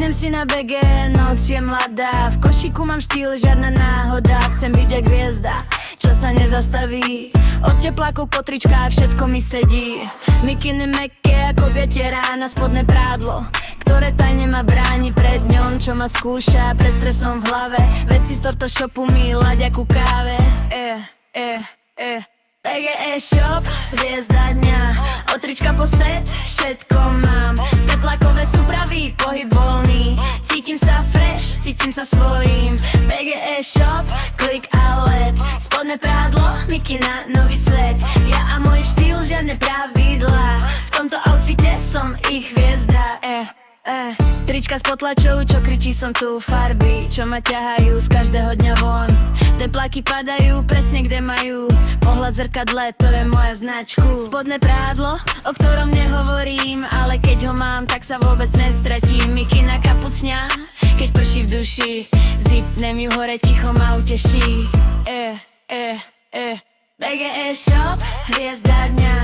Sadnem si na BG, noc je mladá. V košíku mám štýl, žiadna náhoda. Chcem byť jak hviezda, čo sa nezastaví. Od teplákov po tričkách všetko mi sedí. Mikiny meké ako biete rána. Spodné prádlo, ktoré tajne ma bráni pred ňom, čo ma skúša pred stresom v hlave. Veci z torto shopu mi ladia ku káve. PGE shop, hviezda dňa. Od trička po set, všetko mám. Teplákové súpravy, pohyb voľný. Cítim sa fresh, cítim sa svojím. PGE shop, klik a let. Spodné prádlo, mikina, nový svet. Ja a môj štýl, žiadne pravidlá. V tomto outfite som ich hviezda. Trička s potlačou, čo kričí som tu. Farby, čo ma ťahajú z každého dňa von. Tepláky padajú presne kde majú. Pohľad zrkadle, to je moja značku. Spodné prádlo, o ktorom nehovorím, ale keď ho mám, tak sa vôbec nestratím. Mikina kapucňa, keď prší v duši. Zipnem ju hore, ticho ma uteší. PGE shop, hviezda dňa.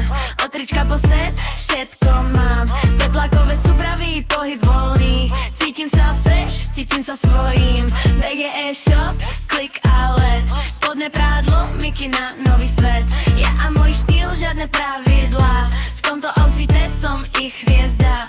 Od trička po set, všetko mám. Teplákové súpravy, pohyb voľný. Cítim sa fresh, cítim sa svojím. PGE shop, klik a let. Spodné prádlo, mikina, nový svet. Ja a môj štýl, žiadne pravidlá. V tomto outfite som ich hviezda.